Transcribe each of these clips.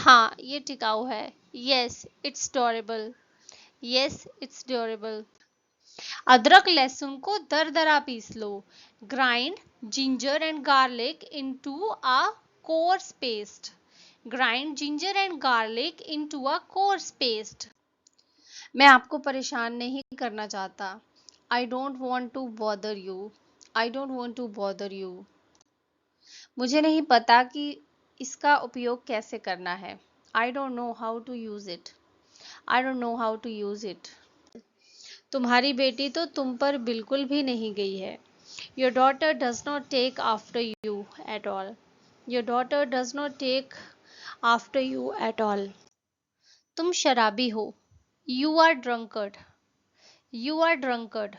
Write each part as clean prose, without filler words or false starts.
हाँ, ये टिकाऊ है। Yes it's durable. Yes it's durable. अदरक लहसुन को दरदरा पीस लो। Grind ginger and garlic into a coarse paste. Grind ginger and garlic into a coarse paste. मैं आपको परेशान नहीं करना चाहता। I don't want to bother you. I don't want to bother you. मुझे नहीं पता कि इसका उपयोग कैसे करना है। I don't know how to use it. I don't know how to use it. तुम्हारी बेटी तो तुम पर बिल्कुल भी नहीं गई है। Your daughter does not take after you at all. Your daughter does not take after you at all. तुम शराबी हो। You are drunkard. You are drunkard.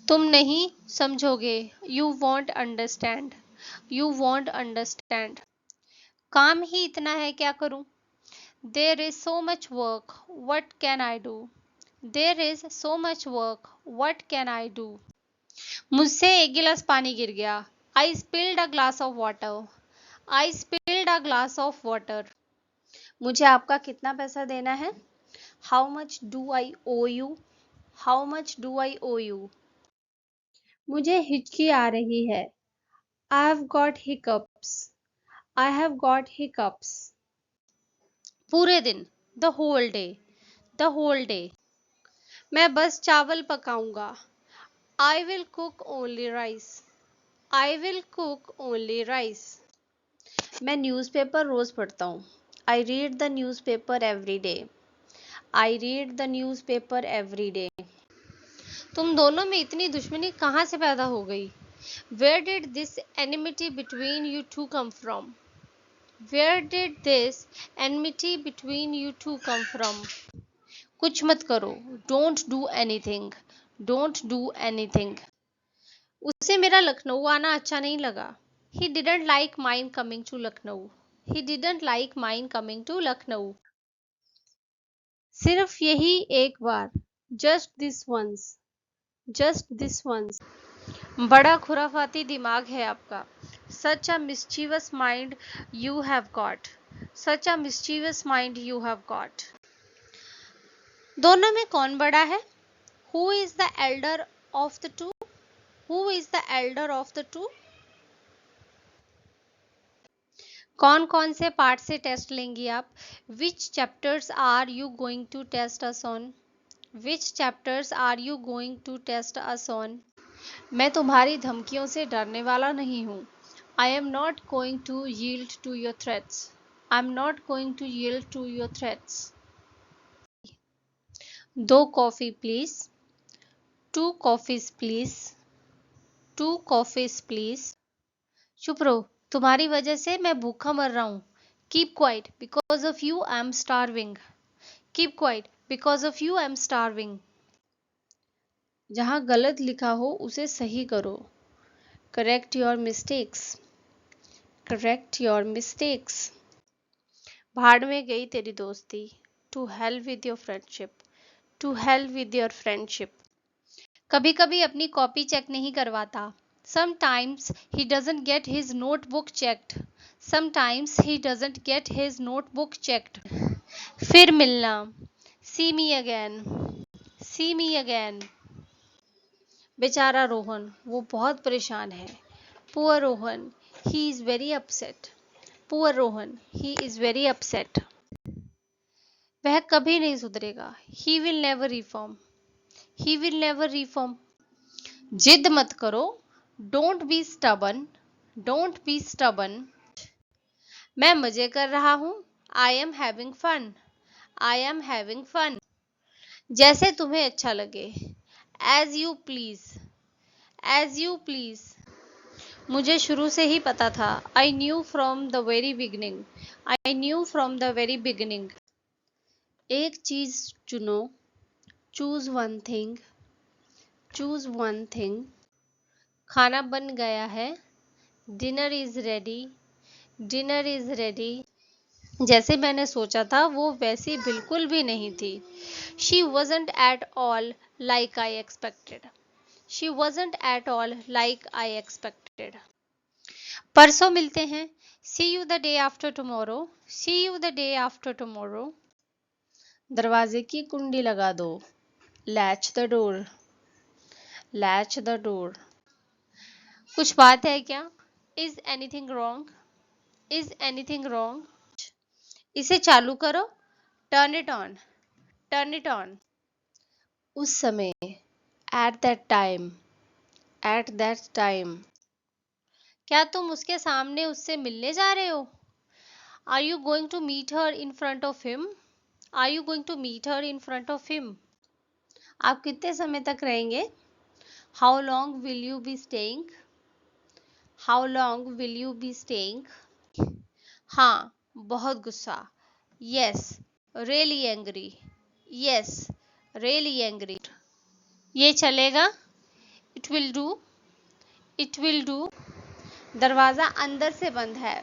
तुम नहीं समझोगे। You won't understand. You won't understand. काम ही इतना है, क्या करूं? There is so much work, what can I do? There is so much work, what can I do? मुझसे एक गिलास पानी गिर गया। आई spilled a glass of water. I spilled a glass of water. मुझे आपका कितना पैसा देना है? How much do I owe you? How much do I owe you? मुझे हिचकी आ रही है। I have got hiccups. I have got hiccups. पूरे दिन। The whole day. The whole day. मैं बस चावल पकाऊंगा। I will cook only rice. I will cook only rice. मैं न्यूज़पेपर रोज पढ़ता हूँ। I read the newspaper every day. I read the newspaper every day. तुम दोनों में इतनी दुश्मनी कहाँ से पैदा हो गई? Where did this enmity between you two come from? Where did this enmity between you two come from? कुछ मत करो। Don't do anything. Don't do anything. उसे मेरा लखनऊ आना अच्छा नहीं लगा। He didn't like mine coming to Lucknow. He didn't like mine coming to Lucknow. सिर्फ यही एक बार। Just this once. Just this once. बड़ा खुराफाती दिमाग है आपका। Such a mischievous mind you have got. Such a mischievous mind you have got. दोनों में कौन बड़ा है? Who is the elder of the two? Who is the elder of the two? कौन कौन से पार्ट से टेस्ट लेंगी आप? Which chapters are you going to test us on? Which chapters are you going to test us on? मैं तुम्हारी धमकियों से डरने वाला नहीं हूँ। I am not going to yield to your threats. I am not going to yield to your threats. 2 coffee please. 2 coffees please. 2 coffees please. चुप रहो, तुम्हारी वजह से मैं भूखा मर रहा हूँ। Keep quiet, because of you I am starving. Keep quiet, because of you I am starving. जहाँ गलत लिखा हो उसे सही करो। Correct your mistakes. Correct your mistakes. भाड़ में गई तेरी दोस्ती। To hell with your friendship. To hell with your friendship. कभी कभी अपनी कॉपी चेक नहीं करवाता। Sometimes he doesn't get his notebook checked. Sometimes he doesn't get his notebook checked. फिर मिलना। See me again. See me again. बेचारा रोहन, वो बहुत परेशान है। Poor Rohan, he is very upset. Poor Rohan, he is very upset. वह कभी नहीं सुधरेगा। He will never reform. He will never reform. जिद मत करो। Don't be stubborn. Don't be stubborn. मैं मजे कर रहा हूँ। I am having fun. I am having fun. जैसे तुम्हें अच्छा लगे। As you please. As you please. मुझे शुरू से ही पता था। I knew from the very beginning. I knew from the very beginning. एक चीज चुनो। Choose one thing. Choose one thing. खाना बन गया है। Dinner is ready. Dinner is ready. जैसे मैंने सोचा था वो वैसी बिल्कुल भी नहीं थी। She wasn't at all like I expected. She wasn't at all like I expected. परसों मिलते हैं। See you the day after tomorrow. See you the day after tomorrow. दरवाजे की कुंडी लगा दो. Latch the door. Latch the door. कुछ बात है क्या? Is anything wrong? Is anything wrong? इसे चालू करो. Turn it on. Turn it on. उस समय. At that time. At that time. क्या तुम उसके सामने उससे मिलने जा रहे हो? Are you going to meet her in front of him? Are you going to meet her in front of him? आप कितने समय तक रहेंगे? How long will you be staying? How long will you be staying? हाँ, बहुत गुस्सा. Yes, really angry. Yes, really angry. ये चलेगा? It will do. It will do. दरवाजा अंदर से बंद है.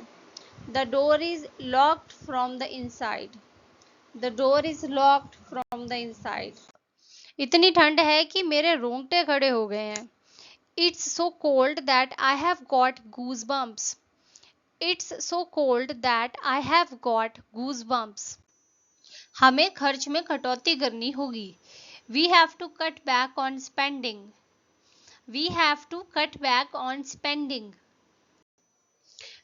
The door is locked from the inside. The door is locked from the inside. इतनी ठंड है कि मेरे रोंगटे खड़े हो गए हैं. It's so cold that I have got goosebumps. It's so cold that I have got goosebumps. हमें खर्च में कटौती करनी होगी. We have to cut back on spending. We have to cut back on spending.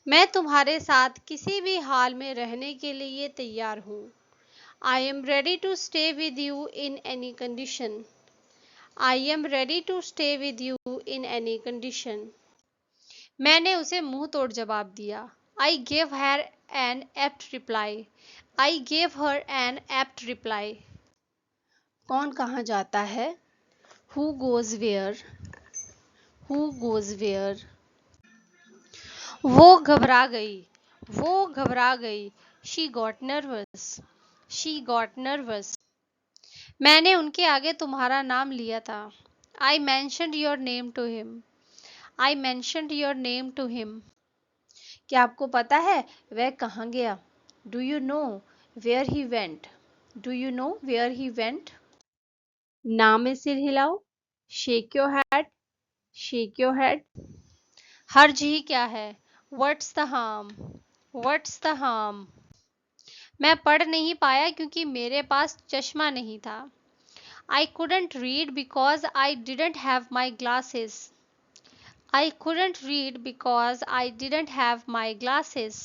मैं तुम्हारे साथ किसी भी हाल में रहने के लिए तैयार हूँ. I am ready to stay with you in any condition. I am ready to stay with you in any condition. मैंने उसे मुंह तोड़ जवाब दिया. I gave her an apt reply. I gave her an apt reply. कौन कहाँ जाता है? Who goes where? Who goes where? वो घबरा गई. वो घबरा गई. She got nervous. She got nervous. मैंने उनके आगे तुम्हारा नाम लिया था. I mentioned your name to him. I mentioned your name to him. क्या आपको पता है वह कहाँ गया? Do you know where he went? Do you know where he went? ना में सिर हिलाओ. Shake your head. Shake your head. हर्ज ही क्या है? What's the harm? What's the harm? मैं पढ़ नहीं पाया क्योंकि मेरे पास चश्मा नहीं था. I couldn't read because I didn't have my glasses. I couldn't read because I didn't have my glasses.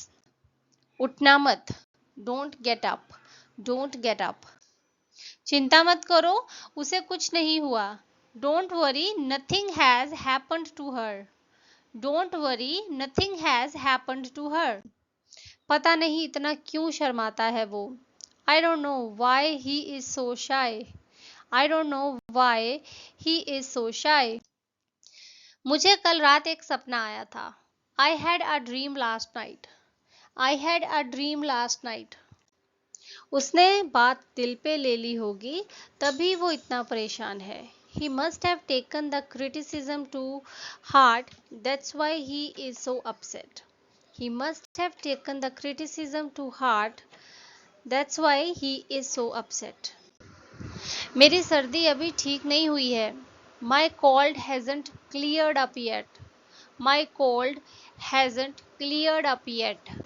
उठना मत. Don't get up. Don't get up. चिंता मत करो, उसे कुछ नहीं हुआ. Don't worry, nothing has happened to her. Don't worry, nothing has happened to her. पता नहीं इतना क्यों शर्माता है वो. I don't know why he is so shy. I don't know why he is so shy. मुझे कल रात एक सपना आया था. I had a dream last night. I had a dream last night. उसने बात दिल पे ले ली होगी तभी वो इतना परेशान है. He must have taken the criticism to heart. That's why he is so upset. He must have taken the criticism to heart. That's why he is so upset. मेरी सर्दी अभी ठीक नहीं हुई है. My cold hasn't cleared up yet. My cold hasn't cleared up yet.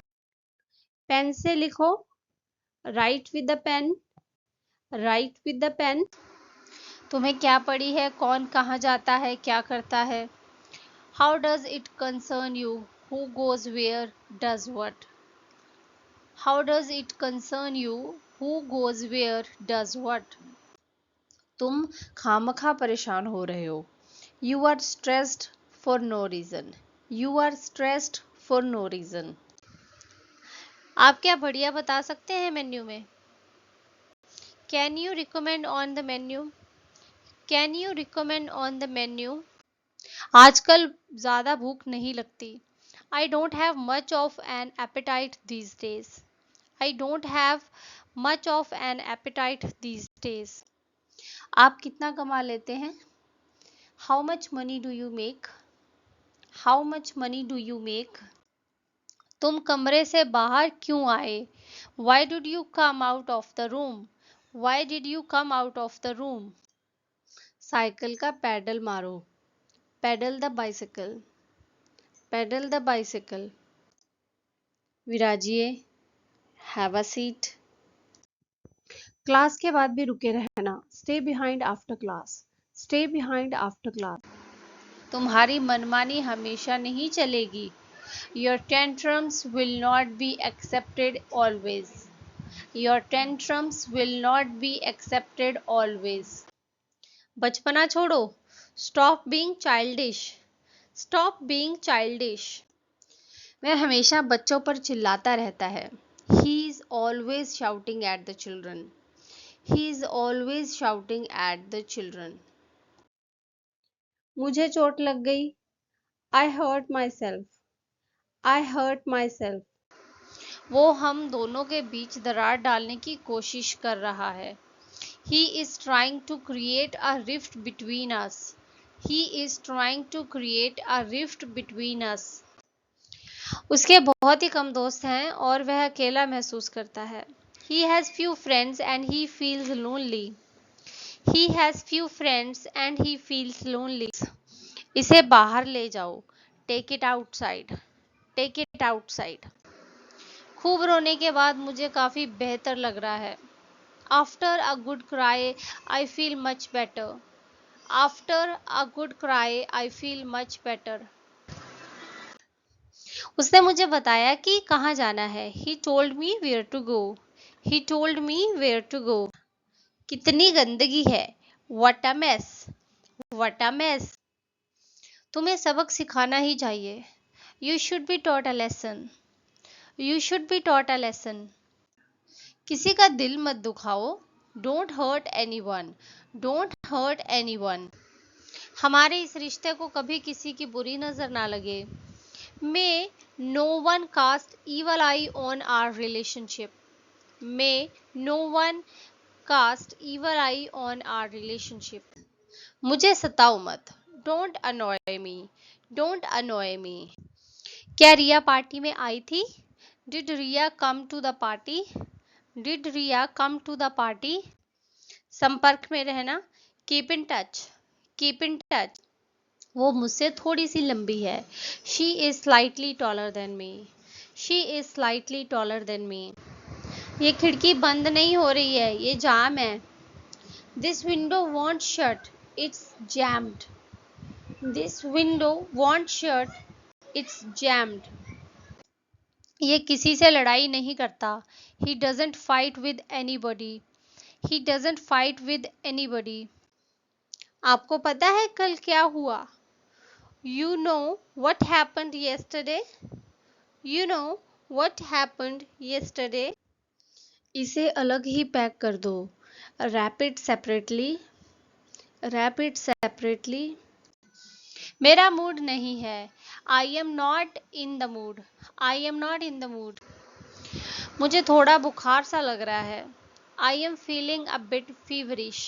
Pen से लिखो. Write with the pen. Write with the pen. तुम्हें क्या पड़ी है? कौन कहाँ जाता है? क्या करता है? How does it concern you? Who goes where? Does what? How does it concern you? Who goes where? Does what? तुम खामखा परेशान हो रहे हो. You are stressed for no reason. You are stressed for no reason. आप क्या बढ़िया बता सकते हैं मेन्यू में? Can you recommend on the menu? Can you recommend on the menu? आजकल ज़्यादा भूख नहीं लगती. I don't have much of an appetite these days. I don't have much of an appetite these days. आप कितना कमा लेते हैं? How much money do you make? How much money do you make? तुम कमरे से बाहर क्यों आए? Why did you come out of the room? Why did you come out of the room? Cycle का पैडल मारो. Pedal the bicycle. Pedal the bicycle. विराजिए, have a seat. Class के बाद भी रुके रहना, stay behind after class, stay behind after class. तुम्हारी मनमानी हमेशा नहीं चलेगी। Your tantrums will not be accepted always. Your tantrums will not be accepted always. बचपना छोड़ो, stop being childish, stop being childish. वह हमेशा बच्चों पर चिल्लाता रहता है। He is always shouting at the children. He is always shouting at the children. मुझे चोट लग गई। I hurt myself. I hurt myself. वो हम दोनों के बीच दरार डालने की कोशिश कर रहा है। He is trying to create a rift between us. He is trying to create a rift between us. उसके बहुत ही कम दोस्त हैं और वह अकेला महसूस करता है। He has few friends and he feels lonely. He has few friends and he feels lonely. इसे बाहर ले जाओ। Take it outside. Take it outside. खूब रोने के बाद मुझे काफी बेहतर लग रहा है। After a good cry, I feel much better. After a good cry, I feel much better. उसने मुझे बताया कि कहाँ जाना है। He told me where to go. He told me where to go. कितनी गंदगी है। What a mess. What a mess. तुम्हें सबक सिखाना ही चाहिए। You should be taught a lesson. You should be taught a lesson. किसी का दिल मत दुखाओ। Don't hurt anyone. Don't hurt anyone. हमारे इस रिश्ते को कभी किसी की बुरी नजर ना लगे। May no one cast evil eye on our relationship. May no one cast evil eye on our relationship. मुझे सताओ मत। Don't annoy me. Don't annoy me. क्या रिया पार्टी में आई थी? Did Riya come to the party? Did Riya come to the party? संपर्क में रहना। Keep in touch. Keep in touch. वो मुझसे थोड़ी सी लंबी है। She is slightly taller than me. She is slightly taller than me. ये खिड़की बंद नहीं हो रही है, ये जाम है। This window won't shut. It's jammed. This window won't shut. It's jammed. ये किसी से लड़ाई नहीं करता। He doesn't fight with anybody. He doesn't fight with anybody. आपको पता है कल क्या हुआ? You know what happened yesterday? You know what happened yesterday? इसे अलग ही पैक कर दो। Wrap it separately. Wrap it separately. मेरा मूड नहीं है। I am not in the mood. I am not in the mood. मुझे थोड़ा बुखार सा लग रहा है। I am feeling a bit feverish.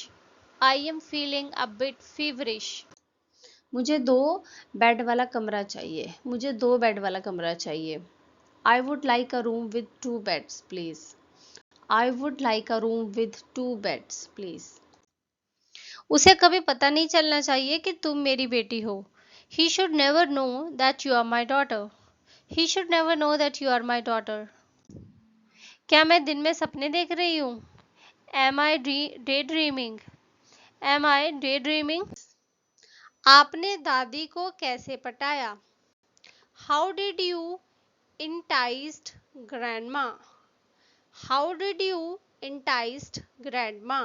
I am feeling a bit feverish. मुझे 2 बेड वाला कमरा चाहिए। मुझे 2 बेड वाला कमरा चाहिए। I would like a room with 2 beds, please. I would like a room with 2 beds, please. उसे कभी पता नहीं चलना चाहिए कि तुम मेरी बेटी हो। He should never know that you are my daughter. He should never know that you are my daughter. क्या मैं दिन में सपने देख रही हूँ? Am I daydreaming? Am I daydreaming? आपने दादी को कैसे पटाया? How did you enticed grandma? How did you enticed grandma?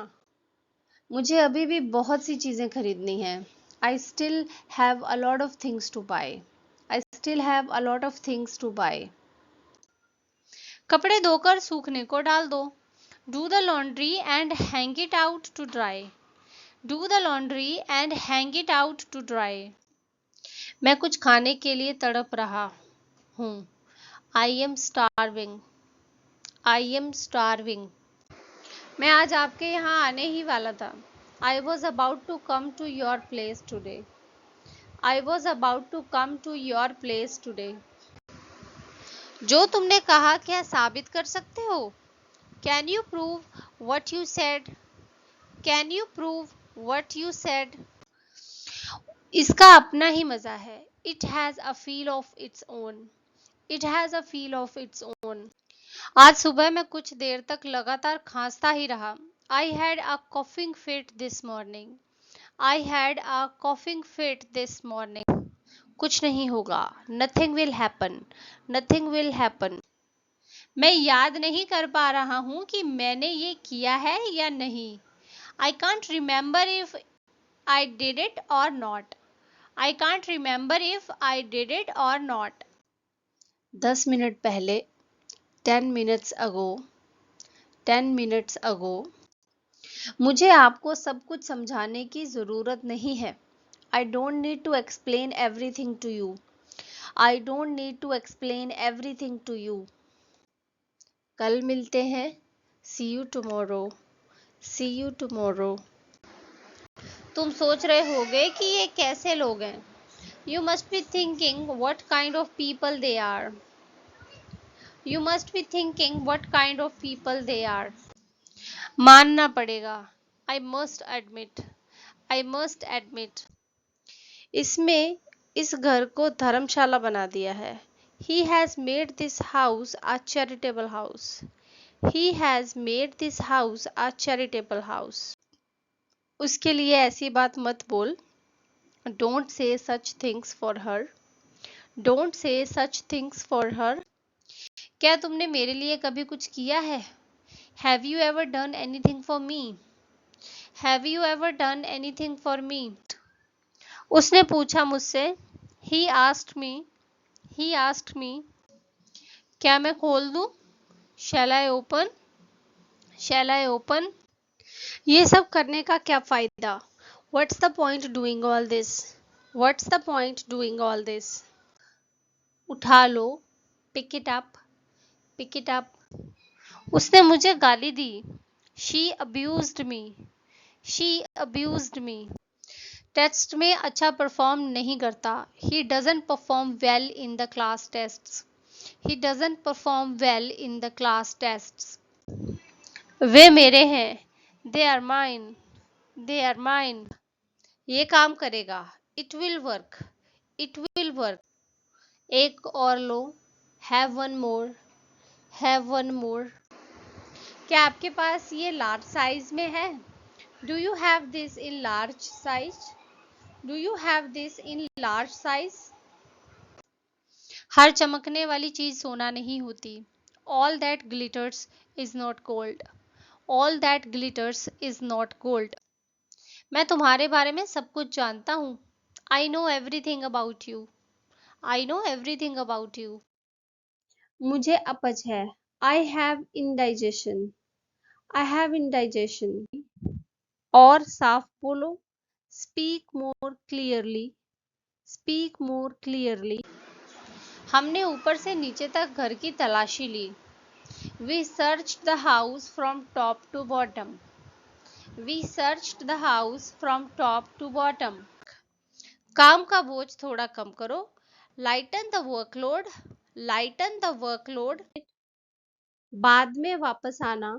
मुझे अभी भी बहुत सी चीज़ें खरीदनी हैं। I still have a lot of things to buy. I still have a lot of things to buy. कपड़े धोकर सूखने को डाल दो। Do the laundry and hang it out to dry. Do the laundry and hang it out to dry. मैं कुछ खाने के लिए तड़प रहा हूँ। I am starving. I am starving. मैं आज आपके यहाँ आने ही वाला था। I was about to come to your place today. I was about to come to your place today. जो तुमने कहा क्या साबित कर सकते हो? Can you prove what you said? Can you prove what you said? इसका अपना ही मजा है। It has a feel of its own. It has a feel of its own. आज सुबह मैं कुछ देर तक लगातार खांसता ही रहा. I had a coughing fit this morning. I had a coughing fit this morning. कुछ नहीं होगा. Nothing will happen. Nothing will happen. मैं याद नहीं कर पा रहा हूँ कि मैंने ये किया है या नहीं. I can't remember if I did it or not. I can't remember if I did it or not. 10 minute पहले. 10 minutes ago. 10 minutes ago. मुझे आपको सब कुछ समझाने की ज़रूरत नहीं है. I don't need to explain everything to you. I don't need to explain everything to you. कल मिलते हैं. See you tomorrow. See you tomorrow. तुम सोच रहे होगे कि ये कैसे लोग हैं. You must be thinking what kind of people they are. You must be thinking what kind of people they are. मानना पड़ेगा. I must admit. I must admit. इसमें इस घर को धर्मशाला बना दिया है. He has made this house a charitable house. He has made this house a charitable house. उसके लिए ऐसी बात मत बोल. Don't say such things for her. Don't say such things for her. क्या तुमने मेरे लिए कभी कुछ किया है? Have you ever done anything for me? Have you ever done anything for me? उसने पूछा मुझसे. He asked me. He asked me. क्या मैं खोल दूं? Shall I open? Shall I open? ये सब करने का क्या फायदा? What's the point doing all this? What's the point doing all this? उठा लो. Pick it up. Pick it up. उसने मुझे गाली दी. She abused me. She abused me. Test में अच्छा परफॉर्म नहीं करता. He doesn't perform well in the class tests. He doesn't perform well in the class tests. वे मेरे हैं. They are mine. They are mine. ये काम करेगा. It will work. It will work. एक और लो. Have one more. Have one more. क्या आपके पास ये लार्ज साइज में है? Do you have this in large size? Do you have this in large size? हर चमकने वाली चीज सोना नहीं होती. All that glitters is not gold. All that glitters is not gold. मैं तुम्हारे बारे में सब कुछ जानता हूँ. I know everything about you. I know everything about you. मुझे अपच है. I have indigestion. I have indigestion. और साफ बोलो. Speak more clearly. Speak more clearly. हमने ऊपर से नीचे तक घर की तलाशी ली. We searched the house from top to bottom. We searched the house from top to bottom. काम का बोझ थोड़ा कम करो. Lighten the workload. Lighten the workload. बाद में वापस आना.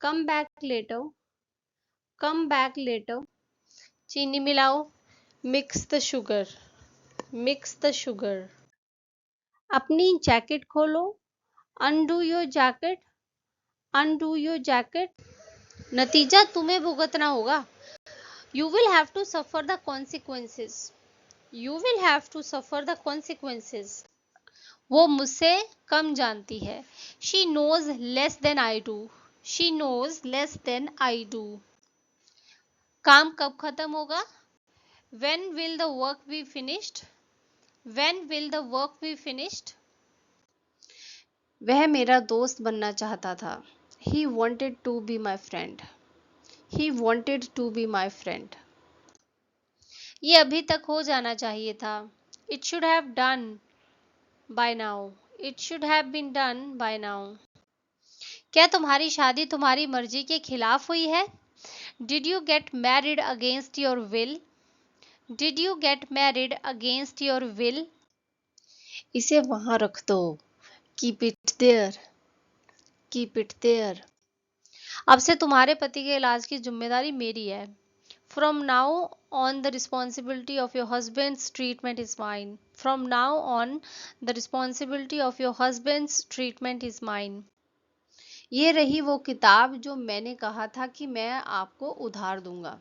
Come back later. Come back later. चीनी मिलाओ. Mix the sugar. Mix the sugar. अपनी जैकेट खोलो. Undo your jacket. Undo your jacket. नतीजा तुम्हें भुगतना होगा. You will have to suffer the consequences. You will have to suffer the consequences. वो मुझसे कम जानती है. She knows less than I do. She knows less than I do. काम कब खत्म होगा? When will the work be finished? When will the work be finished? वह मेरा दोस्त बनना चाहता था. He wanted to be my friend. He wanted to be my friend. ये अभी तक हो जाना चाहिए था. It should have done by now. It should have been done by now. क्या तुम्हारी शादी तुम्हारी मर्जी के खिलाफ हुई है? Did you get married against your will? Did you get married against your will? इसे वहां रख दो. Keep it there. Keep it there. अब से तुम्हारे पति के इलाज की जिम्मेदारी मेरी है. From now on the responsibility of your husband's treatment is mine. From now on, the responsibility of your husband's treatment is mine. ये रही वो किताब जो मैंने कहा था कि मैं आपको उधार दूंगा.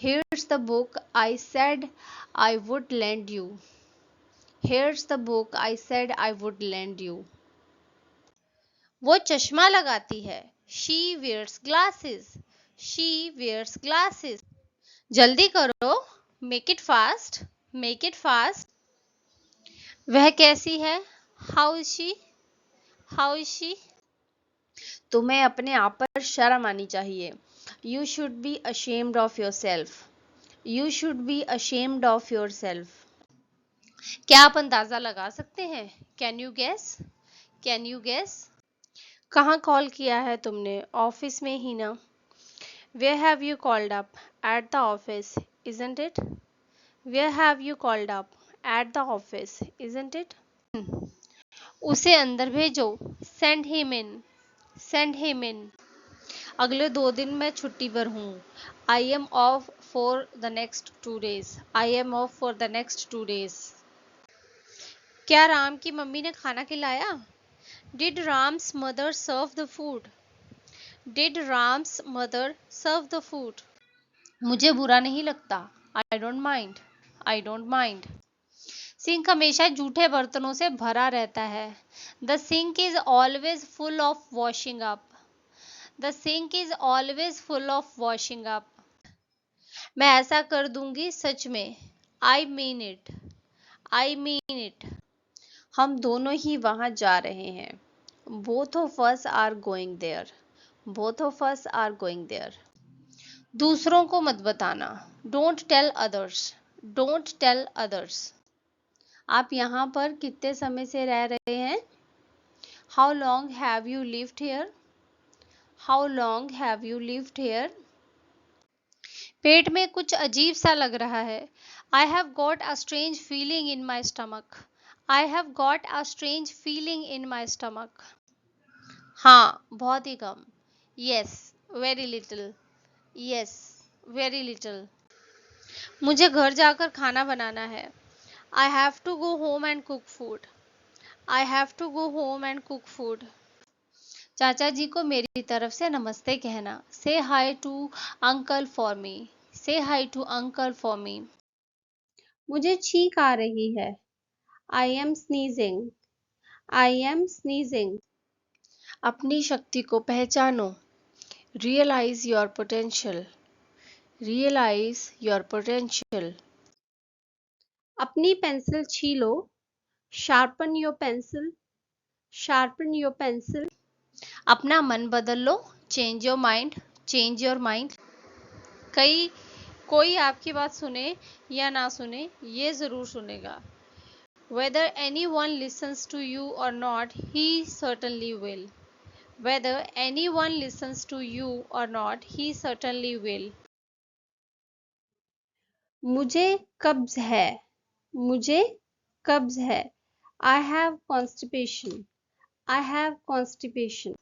Here's the book I said I would lend you. Here's the book I said I would lend you. वो चश्मा लगाती है. She wears glasses. She wears glasses. जल्दी करो. Make it fast. Make it fast. वह कैसी है? How is she? How is she? तुम्हें अपने आप पर शर्म आनी चाहिए. You should be ashamed of yourself. You should be ashamed of yourself. क्या आप अंदाजा लगा सकते हैं? Can you guess? Can you guess? कहाँ कॉल किया है तुमने? ऑफिस में ही ना. Where have you called up? At the office, isn't it? Where have you called up? At the office, isn't it? उसे अंदर भेजो. Send him in. Send him in. अगले 2 दिन मैं छुट्टी पर हूँ. I am off for the next 2 days. I am off for the next 2 days. क्या राम की मम्मी ने खाना खिलाया? Did Ram's mother serve the food? Did Ram's mother serve the food? मुझे बुरा नहीं लगता. I don't mind. I don't mind. Sink हमेशा जूठे बर्तनों से भरा रहता है. The sink is always full of washing up. The sink is always full of washing up. मैं ऐसा कर दूंगी सच में. I mean it. I mean it. हम दोनों ही वहां जा रहे हैं. Both of us are going there. Both of us are going there. दूसरों को मत बताना. Don't tell others. Don't tell others. आप यहाँ पर कितने समय से रह रहे हैं? How long have you lived here? How long have you lived here? पेट में कुछ अजीब सा लग रहा है. I have got a strange feeling in my stomach. I have got a strange feeling in my stomach. हाँ, बहुत ही कम. Yes, very little. Yes, very little. मुझे घर जाकर खाना बनाना है. I have to go home and cook food. I have to go home and cook food. चाचा जी को मेरी तरफ से नमस्ते कहना. Say hi to uncle for me. Say hi to uncle for me. मुझे छींक आ रही है. I am sneezing. I am sneezing. अपनी शक्ति को पहचानो. Realize your potential. Realize your potential. अपनी pencil छीलो. Sharpen your pencil. Sharpen your pencil. अपना मन बदल लो. Change your mind. Change your mind. कोई आपकी बात सुने या ना सुने, ये जरूर सुनेगा. Whether anyone listens to you or not, he certainly will. Whether anyone listens to you or not, he certainly will. मुझे कब्ज है. मुझे कब्ज है. I have constipation. I have constipation.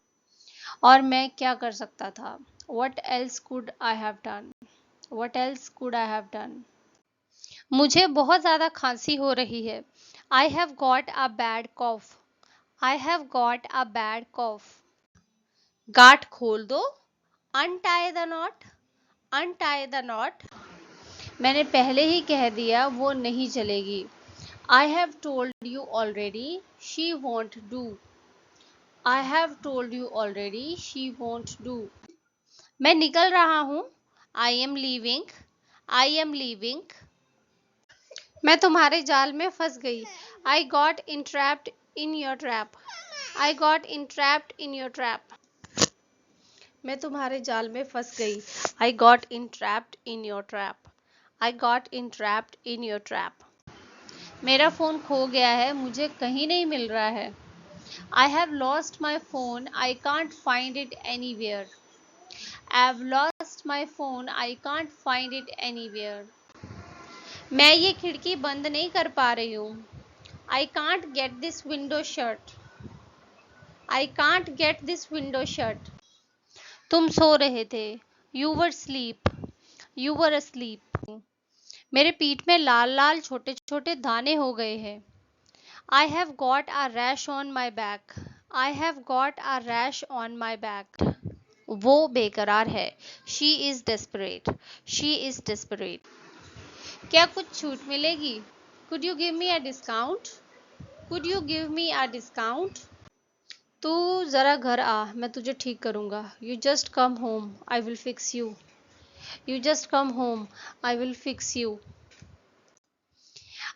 और मैं क्या कर सकता था? What else could I have done? What else could I have done? मुझे बहुत ज़्यादा खांसी हो रही है. I have got a bad cough. I have got a bad cough. गांठ खोल दो. Untie the knot. Untie the knot. मैंने पहले ही कह दिया वो नहीं चलेगी. I have told you already. She won't do. I have told you already. She won't do. मैं निकल रहा हूँ. I am leaving. I am leaving. मैं तुम्हारे जाल में फंस गई. I got entrapped in your trap. I got entrapped in your trap. मैं तुम्हारे जाल में फंस गई. I got entrapped in your trap. I got entrapped in your trap. मेरा फोन खो गया है. मुझे कहीं नहीं मिल रहा है. I have lost my phone. I can't find it anywhere. I've lost my phone. I can't find it anywhere. मैं ये खिड़की बंद नहीं कर पा रही हूँ. I can't get this window shut. I can't get this window shut. तुम सो रहे थे. You were asleep. You were asleep. मेरे पीठ में लाल लाल छोटे छोटे दाने हो गए हैं। आई have got a rash on my back. I have got a rash on my back. वो बेकरार है। She is desperate. She is desperate. क्या कुछ छूट मिलेगी? Could you give me a discount? Could you give me a discount? तू जरा घर आ, मैं तुझे ठीक करूंगा। You just come home, I will fix you. You just come home, I will fix you.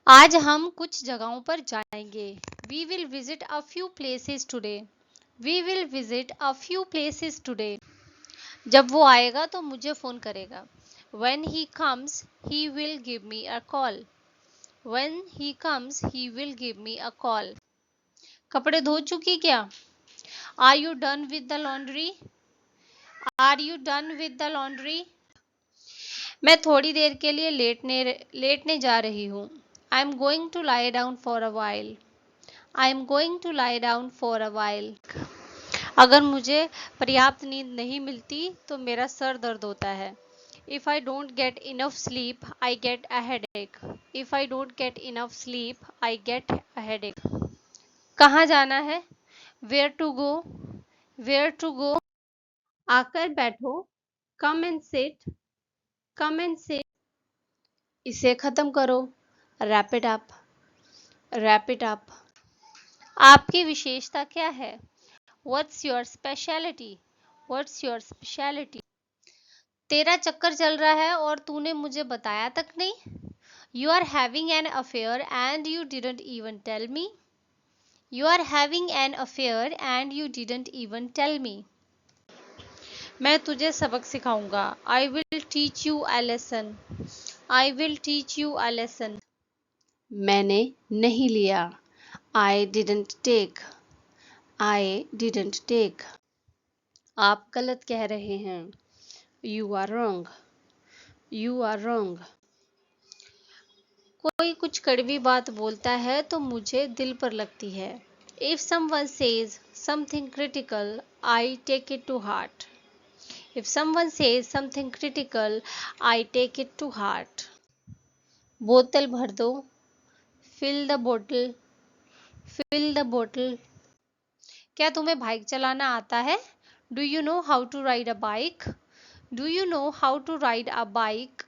आज हम कुछ जगहों पर जाएंगे। We will visit a few places today. We will visit a few places today. जब वो आएगा तो मुझे फोन करेगा। When he comes, he will give me a call. When he comes, he will give me a call. कपड़े धो चुकी क्या? Are you done with the laundry? Are you done with the laundry? मैं थोड़ी देर के लिए लेटने जा रही हूँ। I am going to lie down for a while. I am going to lie down for a while. अगर मुझे पर्याप्त नींद नहीं मिलती तो मेरा सर दर्द होता है। If I don't get enough sleep, I get a headache. If I don't get enough sleep, I get a headache. कहाँ जाना है? Where to go? Where to go? आकर बैठो। Come and sit. Come and sit. इसे खत्म करो। Wrap it up. Wrap it up. आपकी विशेषता क्या है? What's your specialty? What's your specialty? तेरा चक्कर चल रहा है और तूने मुझे बताया तक नहीं। You are having an affair and you didn't even tell me. You are having an affair and you didn't even tell me. मैं तुझे सबक सिखाऊंगा। I will teach you a lesson. I will teach you a lesson. मैंने नहीं लिया। I didn't take. I didn't take. आप गलत कह रहे हैं। You are wrong. You are wrong. कोई कुछ कड़वी बात बोलता है तो मुझे दिल पर लगती है। If someone says something critical, I take it to heart. If someone says something critical, I take it to heart. बोतल भर दो। Fill the bottle. Fill the bottle. क्या तुम्हें बाइक चलाना आता है? Do you know how to ride a bike? Do you know how to ride a bike?